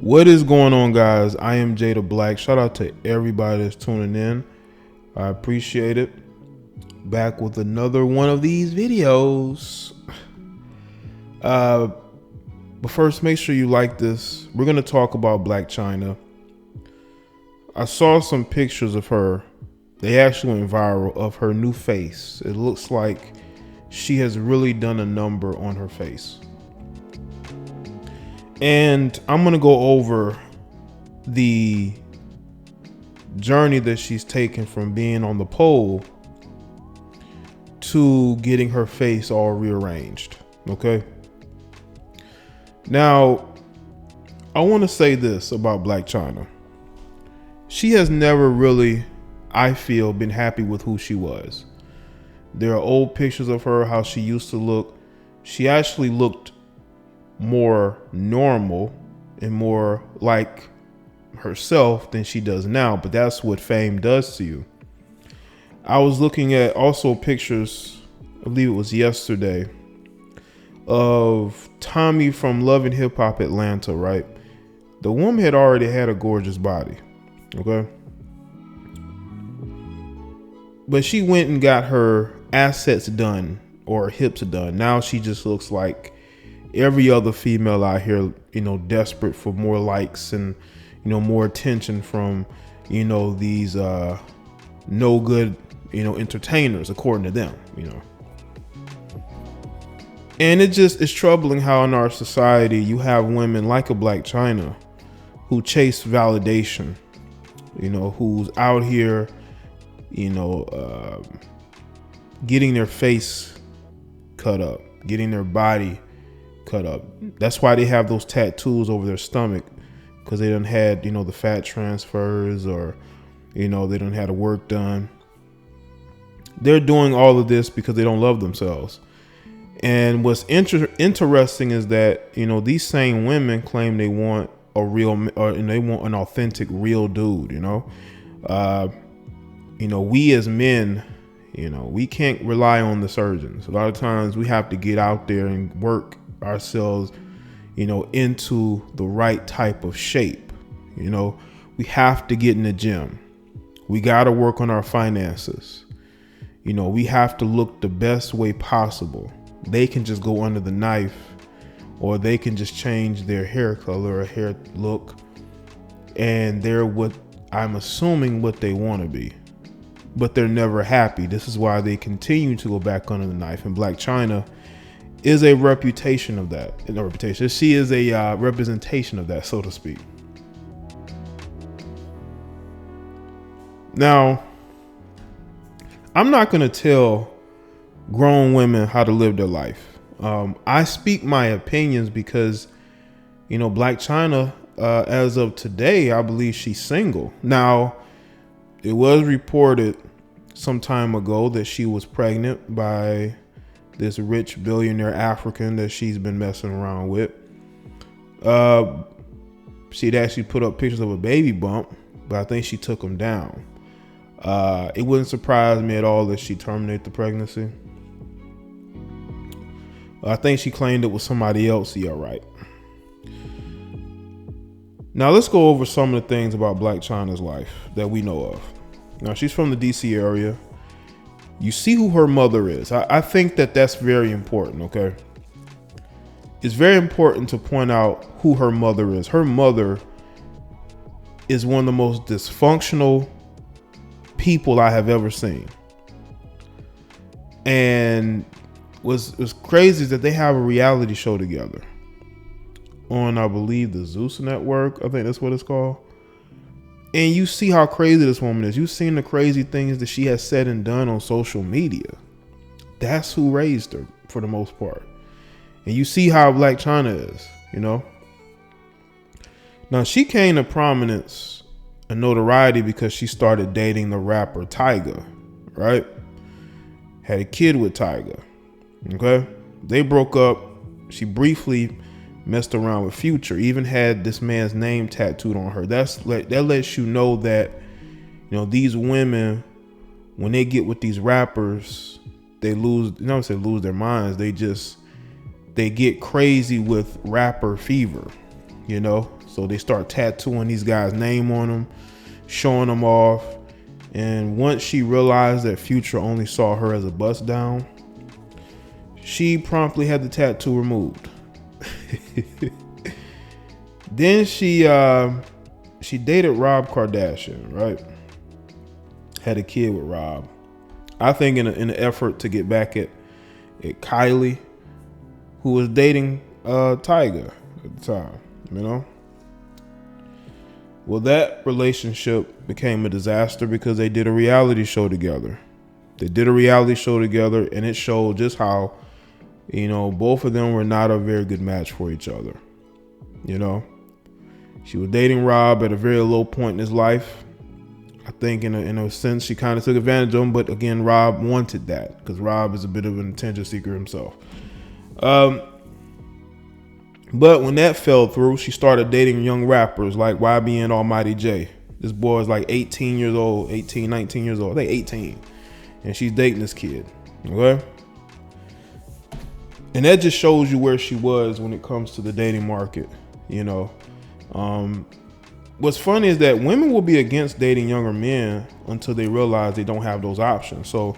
What is going on, guys? I am Jaye the Blac. Shout out to everybody that's tuning in. I appreciate it. Back with another one of these videos. But first, make sure you like this. We're going to talk about Blac Chyna. I saw some pictures of her. They actually went viral, of her new face. It looks like she has really done a number on her face. And I'm going to go over the journey that she's taken from being on the pole to getting her face all rearranged. Okay. Now, I want to say this about Blac Chyna. She has never really, I feel, been happy with who she was. There are old pictures of her, how she used to look. She actually looked more normal and more like herself than she does now, but that's what fame does to you. I was looking at also pictures, I believe it was yesterday, of Tommy from Love and Hip Hop Atlanta, right? The woman had already had a gorgeous body, okay? But she went and got her assets done, or hips done. Now she just looks like every other female out here, desperate for more likes and, more attention from, these no good, entertainers, according to them, And it's troubling how in our society you have women like a Blac Chyna who chase validation, who's out here, getting their face cut up, getting their body cut up. That's why they have those tattoos over their stomach, because they done had, the fat transfers, or, they done had the work done. They're doing all of this because they don't love themselves. And what's interesting is that, these same women claim they want a real, and they want an authentic, real dude, we as men, we can't rely on the surgeons. A lot of times we have to get out there and work ourselves, into the right type of shape. We have to get in the gym. We got to work on our finances. We have to look the best way possible. They can just go under the knife, or they can just change their hair color or hair look, and they're what I'm assuming what they want to be, but they're never happy. This is why they continue to go back under the knife. And Blac Chyna is a reputation of that. No reputation. She is a representation of that, so to speak. Now, I'm not going to tell grown women how to live their life. I speak my opinions because, Blac Chyna, as of today, I believe she's single. Now, it was reported some time ago that she was pregnant by this rich billionaire African that she's been messing around with. She'd actually put up pictures of a baby bump, but I think she took them down. It wouldn't surprise me at all that she terminated the pregnancy. I think she claimed it was somebody else. Yeah, right. Now let's go over some of the things about Blac Chyna's life that we know of. Now, she's from the DC area. You see who her mother is. I think that's very important, okay? It's very important to point out who her mother is. Her mother is one of the most dysfunctional people I have ever seen. And what's crazy is that they have a reality show together on, I believe, the Zeus Network. I think that's what it's called. And you see how crazy this woman is. You've seen the crazy things that she has said and done on social media. That's who raised her for the most part. And you see how Blac Chyna is, Now, she came to prominence and notoriety because she started dating the rapper Tyga, right? Had a kid with Tyga, okay? They broke up. She briefly messed around with Future, even had this man's name tattooed on her. That lets you know that, these women, when they get with these rappers, they lose their minds. They get crazy with rapper fever, So they start tattooing these guys' name on them, showing them off. And once she realized that Future only saw her as a bust down, she promptly had the tattoo removed. Then she dated Rob Kardashian, right? Had a kid with Rob. I think in an effort to get back at Kylie, who was dating Tyga at the time, you know? Well, that relationship became a disaster because they did a reality show together. And it showed just how, you know, both of them were not a very good match for each other. You know, she was dating Rob at a very low point in his life. I think in a sense she kind of took advantage of him, but again, Rob wanted that because Rob is a bit of an attention seeker himself. But when that fell through, she started dating young rappers like YBN Almighty Jaye. This boy is like 19 years old. I think 18. And she's dating this kid. Okay? And that just shows you where she was when it comes to the dating market, you know. What's funny is that women will be against dating younger men until they realize they don't have those options. So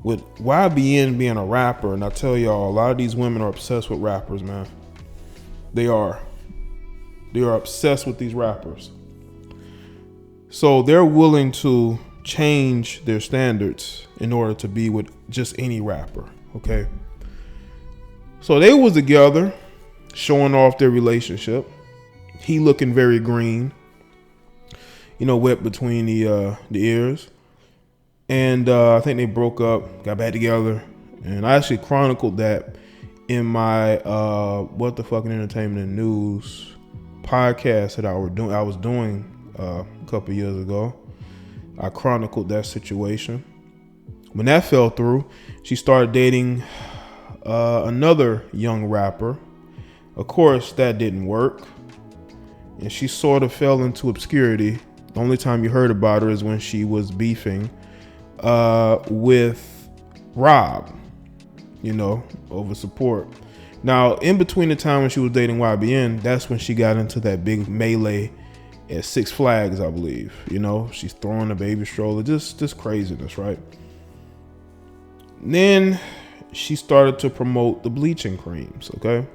with YBN being a rapper, and I tell y'all, a lot of these women are obsessed with rappers, man. They are obsessed with these rappers. So they're willing to change their standards in order to be with just any rapper, okay? So they was together, showing off their relationship. He looking very green, you know, wet between the ears. And I think they broke up, got back together. And I actually chronicled that in my What the Fucking Entertainment and News podcast that I was doing a couple years ago. I chronicled that situation. When that fell through, she started dating another young rapper. Of course, that didn't work. And she sort of fell into obscurity. The only time you heard about her is when she was beefing with Rob, you know, over support. Now, in between the time when she was dating YBN, that's when she got into that big melee at Six Flags, I believe. You know, she's throwing a baby stroller, just craziness, right? Then she started to promote the bleaching creams, okay?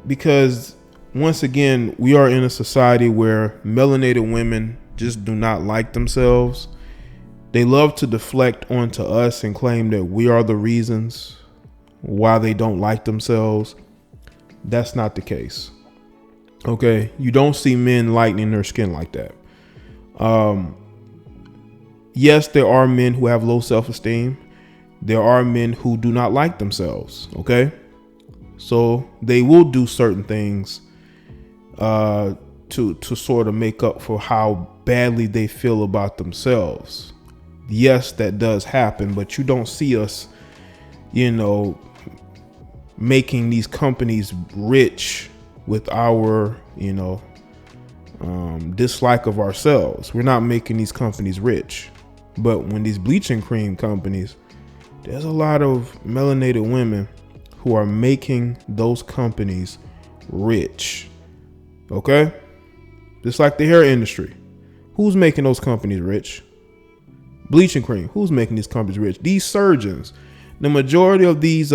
Because once again, we are in a society where melanated women just do not like themselves. They love to deflect onto us and claim that we are the reasons why they don't like themselves. That's not the case. Okay, you don't see men lightening their skin like that. Yes, there are men who have low self-esteem. There are men who do not like themselves. Okay, so they will do certain things to sort of make up for how badly they feel about themselves. Yes, that does happen, but you don't see us, you know, making these companies rich with our, you know, dislike of ourselves. We're not making these companies rich. But when these bleaching cream companies, there's a lot of melanated women who are making those companies rich. Okay? Just like the hair industry. Who's making those companies rich? Bleaching cream. Who's making these companies rich? These surgeons. The majority of these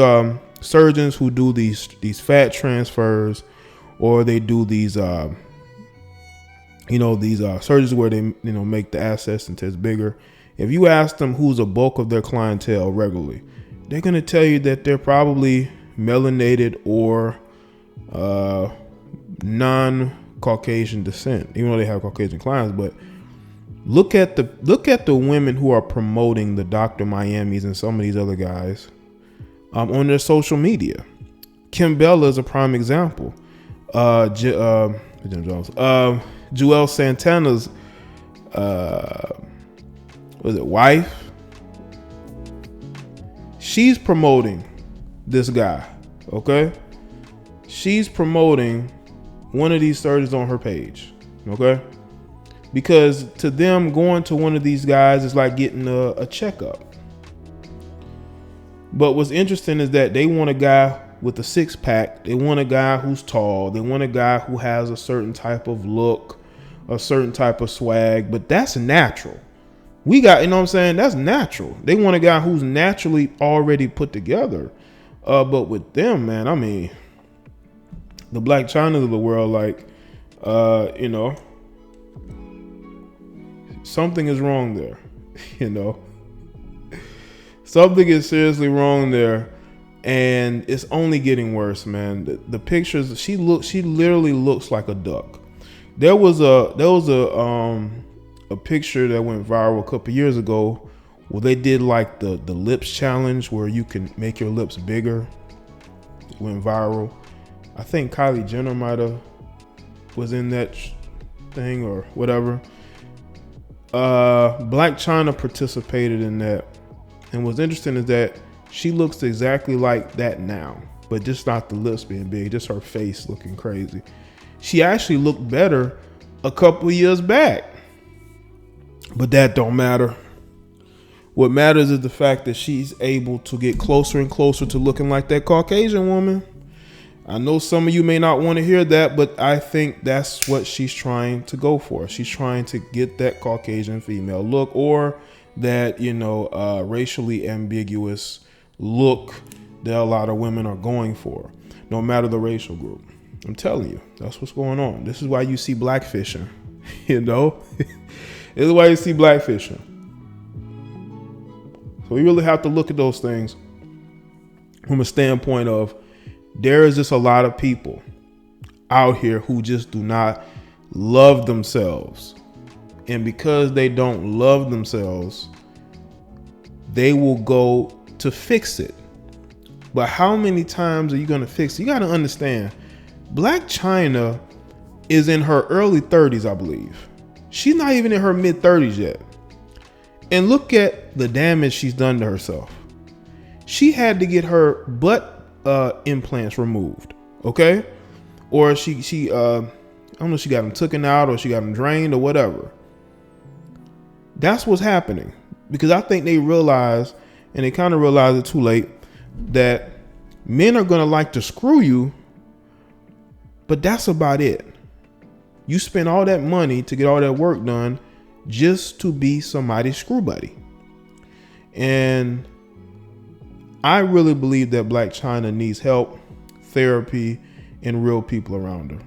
surgeons who do these fat transfers, or they do these surgeries where they, you know, make the assets and test bigger. If you ask them who's a bulk of their clientele regularly, they're going to tell you that they're probably melanated or non-Caucasian descent, even though they have Caucasian clients. But look at the women who are promoting the Dr. Miamis and some of these other guys on their social media. Kim Bella is a prime example. Joel Santana's wife, she's promoting this guy. Okay, she's promoting one of these surgeons on her page. Okay, because to them, going to one of these guys is like getting a checkup. But what's interesting is that they want a guy with a six pack. They want a guy who's tall. They want a guy who has a certain type of look, a certain type of swag, but that's natural. We got, you know what I'm saying? That's natural. They want a guy who's naturally already put together. But with them, man, I mean, the Blac Chynas of the world, like, you know, something is wrong there. You know, something is seriously wrong there, and it's only getting worse, man. The pictures, she literally looks like a duck. There was a picture that went viral a couple years ago where they did like the lips challenge where you can make your lips bigger. It went viral. I think Kylie Jenner might have was in that thing or whatever. Blac Chyna participated in that, and what's interesting is that she looks exactly like that now, but just not the lips being big, just her face looking crazy. She actually looked better a couple of years back, but that don't matter. What matters is the fact that she's able to get closer and closer to looking like that Caucasian woman. I know some of you may not want to hear that, but I think that's what she's trying to go for. She's trying to get that Caucasian female look, or that, you know, racially ambiguous look that a lot of women are going for, no matter the racial group. I'm telling you, that's what's going on. This is why you see blackfishing, you know? This is why you see blackfishing. So we really have to look at those things from a standpoint of, there is just a lot of people out here who just do not love themselves. And because they don't love themselves, they will go to fix it. But how many times are you going to fix it? You got to understand, Blac Chyna is in her early 30s, I believe. She's not even in her mid 30s yet. And look at the damage she's done to herself. She had to get her butt implants removed, okay? Or she I don't know if she got them taken out or she got them drained or whatever. That's what's happening, because I think they realize, and they kind of realize it too late, that men are gonna like to screw you, but that's about it. You spend all that money to get all that work done just to be somebody's screw buddy. And I really believe that Blac Chyna needs help, therapy, and real people around her.